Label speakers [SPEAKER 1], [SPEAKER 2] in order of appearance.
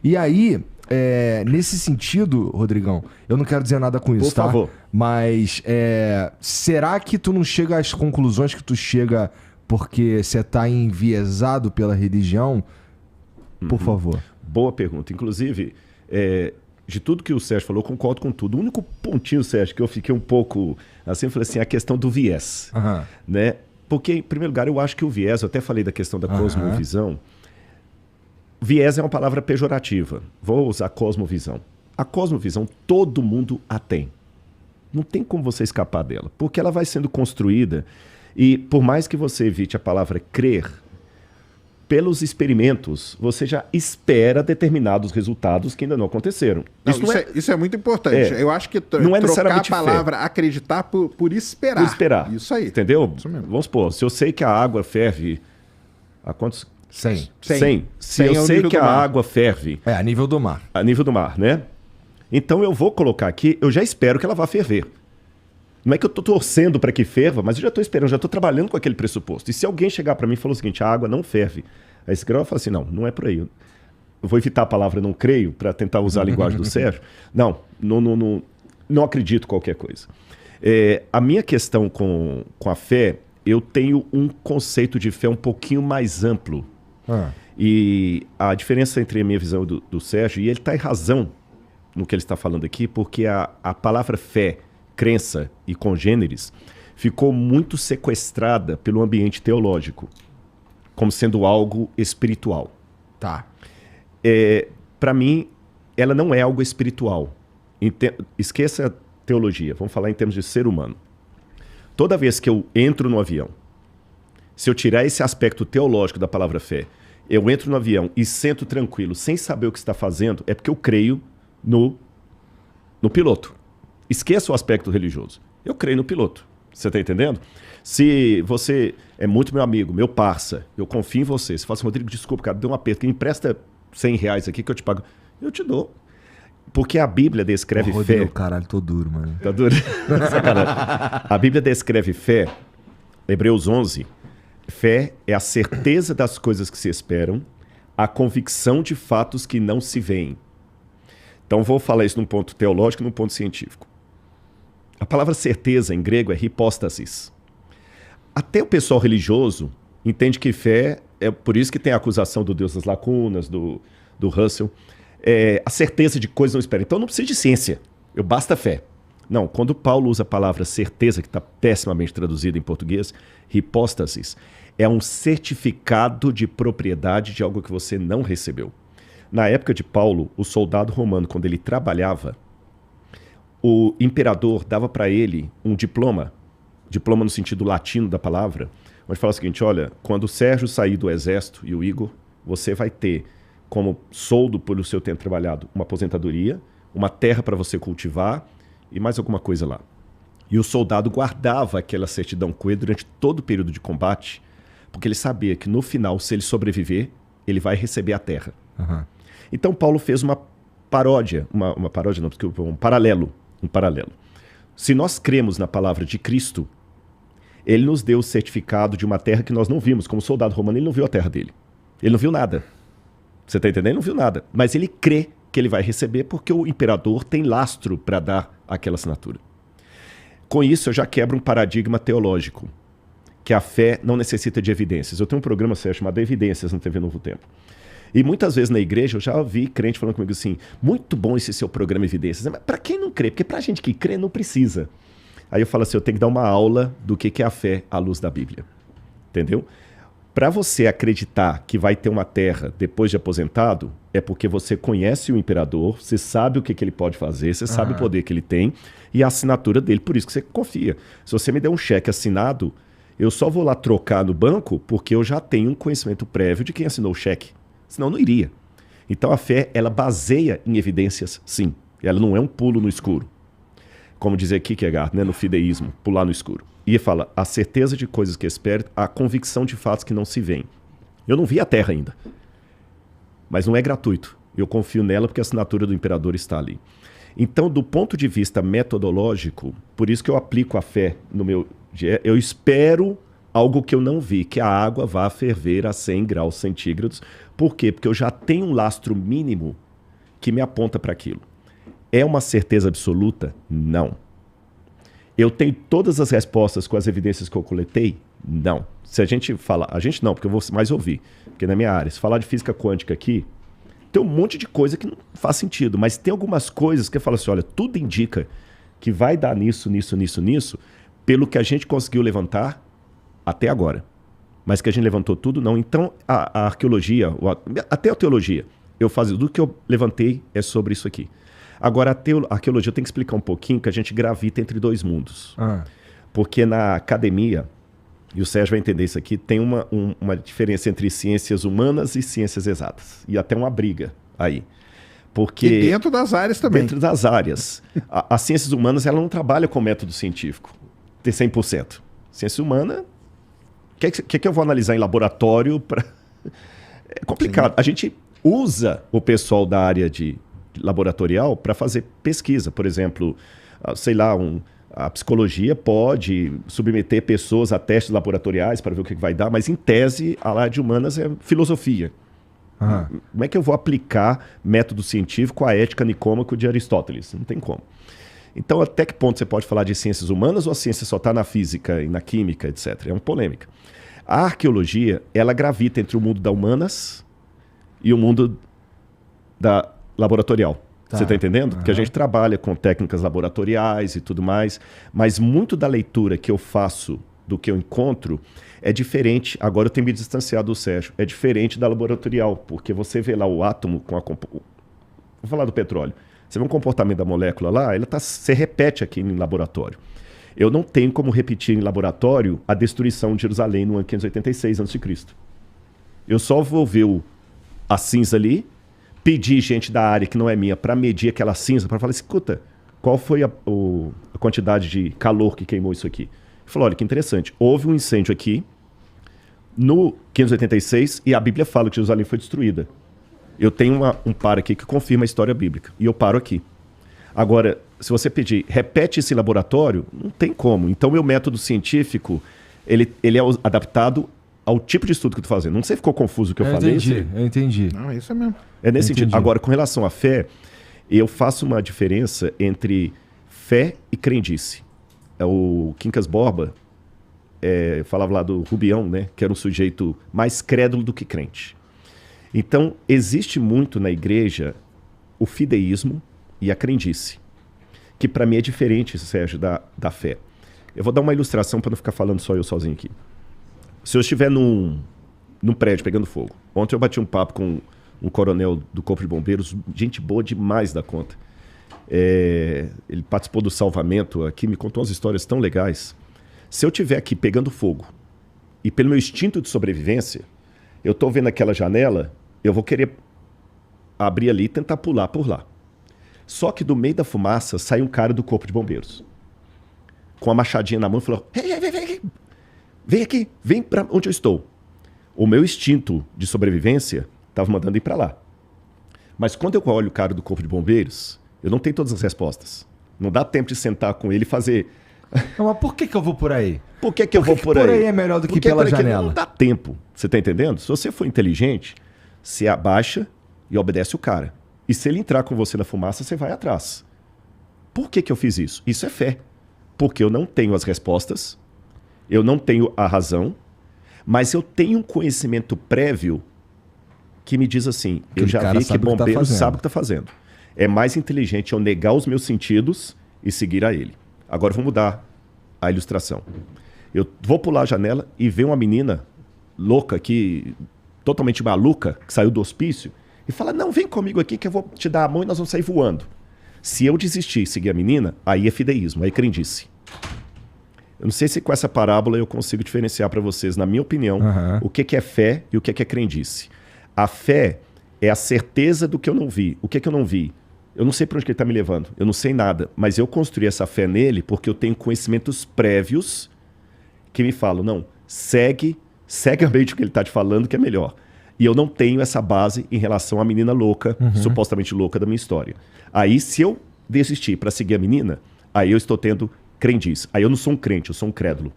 [SPEAKER 1] E aí, nesse sentido, Rodrigão, eu não quero dizer nada com isso, tá?
[SPEAKER 2] Por favor.
[SPEAKER 1] Mas será que tu não chega às conclusões que tu chega porque você tá enviesado pela religião? Por favor.
[SPEAKER 2] Boa pergunta. Inclusive, de tudo que o Sérgio falou, eu concordo com tudo. O único pontinho, Sérgio, que eu fiquei um pouco assim, eu falei assim, a questão do viés. Né? Porque, em primeiro lugar, eu acho que o viés, eu até falei da questão da cosmovisão. Viés é uma palavra pejorativa. Vou usar cosmovisão. A cosmovisão, todo mundo a tem. Não tem como você escapar dela, porque ela vai sendo construída e, por mais que você evite a palavra crer, pelos experimentos, você já espera determinados resultados que ainda não aconteceram.
[SPEAKER 3] Isso é muito importante. Eu acho que
[SPEAKER 2] não é
[SPEAKER 3] trocar a palavra acreditar por esperar.
[SPEAKER 2] Por esperar.
[SPEAKER 3] Isso aí.
[SPEAKER 2] Entendeu?
[SPEAKER 3] Isso mesmo.
[SPEAKER 2] Vamos supor, se eu sei que a água ferve... A quantos?
[SPEAKER 1] 100.
[SPEAKER 2] 100. Se eu sei que a água ferve...
[SPEAKER 1] A nível do mar.
[SPEAKER 2] A nível do mar, né? Então eu vou colocar aqui, eu já espero que ela vá ferver. Não é que eu estou torcendo para que ferva, mas eu já estou esperando, já estou trabalhando com aquele pressuposto. E se alguém chegar para mim e falar o seguinte, a água não ferve, aí esse grau vai falar assim, não é por aí. Eu vou evitar a palavra não creio para tentar usar a linguagem do Sérgio. Não acredito em qualquer coisa. A minha questão com a fé, eu tenho um conceito de fé um pouquinho mais amplo. E a diferença entre a minha visão do Sérgio, e ele está em razão no que ele está falando aqui, porque a palavra fé, crença e congêneres ficou muito sequestrada pelo ambiente teológico, como sendo algo espiritual.
[SPEAKER 1] Tá.
[SPEAKER 2] Para mim, ela não é algo espiritual. Esqueça a teologia, vamos falar em termos de ser humano. Toda vez que eu entro no avião, se eu tirar esse aspecto teológico da palavra fé, eu entro no avião e sento tranquilo, sem saber o que está fazendo, é porque eu creio no piloto. Esqueça o aspecto religioso. Eu creio no piloto. Você está entendendo? Se você é muito meu amigo, meu parça, eu confio em você. Se fala assim, Rodrigo, desculpa, cara, deu um aperto, que me empresta R$100 aqui que eu te pago. Eu te dou. Porque a Bíblia descreve fé...
[SPEAKER 1] Rodrigo, caralho, tô duro, mano.
[SPEAKER 2] Tá duro? A Bíblia descreve fé, Hebreus 11, fé é a certeza das coisas que se esperam, a convicção de fatos que não se veem. Então vou falar isso num ponto teológico e num ponto científico. A palavra certeza em grego é hypostasis. Até o pessoal religioso entende que fé, é por isso que tem a acusação do Deus das lacunas, do Russell, a certeza de coisas não esperam. Então não precisa de ciência, basta fé. Não, quando Paulo usa a palavra certeza, que está pessimamente traduzida em português, hypostasis, é um certificado de propriedade de algo que você não recebeu. Na época de Paulo, o soldado romano, quando ele trabalhava, o imperador dava para ele um diploma no sentido latino da palavra, onde fala o seguinte, olha, quando o Sérgio sair do exército e o Igor, você vai ter como soldo pelo seu tempo trabalhado uma aposentadoria, uma terra para você cultivar e mais alguma coisa lá. E o soldado guardava aquela certidão com ele durante todo o período de combate, porque ele sabia que no final, se ele sobreviver, ele vai receber a terra. Então Paulo fez uma paródia, um paralelo. Se nós cremos na palavra de Cristo, ele nos deu o certificado de uma terra que nós não vimos. Como soldado romano, ele não viu a terra dele. Ele não viu nada. Você está entendendo? Ele não viu nada. Mas ele crê que ele vai receber porque o imperador tem lastro para dar aquela assinatura. Com isso, eu já quebro um paradigma teológico, que a fé não necessita de evidências. Eu tenho um programa, Sérgio, chamado Evidências na TV Novo Tempo. E muitas vezes na igreja eu já ouvi crente falando comigo assim, muito bom esse seu programa Evidências. Mas para quem não crê? Porque para a gente que crê não precisa. Aí eu falo assim, eu tenho que dar uma aula do que é a fé à luz da Bíblia. Entendeu? Para você acreditar que vai ter uma terra depois de aposentado, é porque você conhece o imperador, você sabe o que ele pode fazer, você sabe o poder que ele tem e a assinatura dele, por isso que você confia. Se você me der um cheque assinado, eu só vou lá trocar no banco porque eu já tenho um conhecimento prévio de quem assinou o cheque. Senão não iria. Então a fé, ela baseia em evidências, sim. Ela não é um pulo no escuro. Como dizia Kierkegaard, né, no fideísmo, pular no escuro. E fala, a certeza de coisas que espero, a convicção de fatos que não se veem. Eu não vi a terra ainda. Mas não é gratuito. Eu confio nela porque a assinatura do imperador está ali. Então, do ponto de vista metodológico, por isso que eu aplico a fé no meu dia, eu espero algo que eu não vi, que a água vá ferver a 100 graus centígrados. Por quê? Porque eu já tenho um lastro mínimo que me aponta para aquilo. É uma certeza absoluta? Não. Eu tenho todas as respostas com as evidências que eu coletei? Não. Se a gente falar... A gente não, porque eu vou mais ouvir. Porque na minha área, se falar de física quântica aqui, tem um monte de coisa que não faz sentido. Mas tem algumas coisas que eu falo assim, olha, tudo indica que vai dar nisso, pelo que a gente conseguiu levantar até agora. Mas que a gente levantou tudo, não. Então, a arqueologia, até a teologia, eu faço tudo que eu levantei é sobre isso aqui. Agora, a arqueologia eu tenho que explicar um pouquinho que a gente gravita entre dois mundos. Porque na academia, e o Sérgio vai entender isso aqui, tem uma diferença entre ciências humanas e ciências exatas. E até uma briga aí. Porque
[SPEAKER 3] e dentro das áreas também.
[SPEAKER 2] Dentro das áreas. As ciências humanas ela não trabalham com método científico, de 100%. Ciência humana, o que eu vou analisar em laboratório? É complicado. Sim. A gente usa o pessoal da área de laboratorial para fazer pesquisa. Por exemplo, sei lá, a psicologia pode submeter pessoas a testes laboratoriais para ver o que vai dar, mas em tese a área de humanas é filosofia. Como é que eu vou aplicar método científico à ética nicômaco de Aristóteles? Não tem como. Então, até que ponto você pode falar de ciências humanas ou a ciência só está na física e na química, etc.? É uma polêmica. A arqueologia, ela gravita entre o mundo da humanas e o mundo da laboratorial. Você está entendendo? Porque a gente trabalha com técnicas laboratoriais e tudo mais, mas muito da leitura que eu faço do que eu encontro é diferente. Agora eu tenho me distanciado do Sérgio. É diferente da laboratorial, porque você vê lá o átomo com a... Vou falar do petróleo. Você vê um comportamento da molécula lá, você repete aqui em laboratório. Eu não tenho como repetir em laboratório a destruição de Jerusalém no ano 586 a.C. Eu só vou ver a cinza ali, pedir gente da área que não é minha para medir aquela cinza, para falar, escuta, qual foi a quantidade de calor que queimou isso aqui? Ele falou, olha, que interessante, houve um incêndio aqui no 586 e a Bíblia fala que Jerusalém foi destruída. Eu tenho um par aqui que confirma a história bíblica e eu paro aqui. Agora, se você pedir, repete esse laboratório, não tem como. Então, meu método científico, ele é adaptado ao tipo de estudo que eu estou fazendo. Não sei se ficou confuso o que eu falei.
[SPEAKER 1] Eu entendi.
[SPEAKER 3] Não, isso é mesmo.
[SPEAKER 2] É nesse sentido. Agora, com relação à fé, eu faço uma diferença entre fé e crendice. O Quincas Borba falava lá do Rubião, né, que era um sujeito mais crédulo do que crente. Então, existe muito na igreja o fideísmo e a crendice, que para mim é diferente, Sérgio, da fé. Eu vou dar uma ilustração para não ficar falando só eu sozinho aqui. Se eu estiver num prédio pegando fogo, ontem eu bati um papo com um coronel do Corpo de Bombeiros, gente boa demais da conta. Ele participou do salvamento aqui, me contou umas histórias tão legais. Se eu estiver aqui pegando fogo e pelo meu instinto de sobrevivência, eu estou vendo aquela janela, eu vou querer abrir ali e tentar pular por lá. Só que do meio da fumaça sai um cara do Corpo de Bombeiros. Com a machadinha na mão e falou, vem aqui, vem para onde eu estou. O meu instinto de sobrevivência estava mandando ir para lá. Mas quando eu olho o cara do Corpo de Bombeiros, eu não tenho todas as respostas. Não dá tempo de sentar com ele e fazer...
[SPEAKER 1] Não, mas por que eu vou por aí?
[SPEAKER 2] Por que eu vou por aí?
[SPEAKER 1] Por aí é melhor do que pela janela.
[SPEAKER 2] Não dá tempo. Você tá entendendo? Se você for inteligente, você abaixa e obedece o cara. E se ele entrar com você na fumaça, você vai atrás. Por que eu fiz isso? Isso é fé. Porque eu não tenho as respostas, eu não tenho a razão, mas eu tenho um conhecimento prévio que me diz assim, eu já vi que bombeiro sabe o que está fazendo. É mais inteligente eu negar os meus sentidos e seguir a ele. Agora vou mudar a ilustração. Eu vou pular a janela e ver uma menina louca aqui, totalmente maluca, que saiu do hospício, e fala, não, vem comigo aqui que eu vou te dar a mão e nós vamos sair voando. Se eu desistir e seguir a menina, aí é fideísmo, aí é crendice. Eu não sei se com essa parábola eu consigo diferenciar para vocês, na minha opinião, o que é fé e o que é crendice. A fé é a certeza do que eu não vi. O que eu não vi? Eu não sei para onde que ele está me levando, eu não sei nada, mas eu construí essa fé nele porque eu tenho conhecimentos prévios que me falam, não, segue a mente o que ele está te falando que é melhor. E eu não tenho essa base em relação à menina louca, supostamente louca da minha história. Aí, se eu desistir para seguir a menina, aí eu estou tendo crendice. Aí eu não sou um crente, eu sou um crédulo.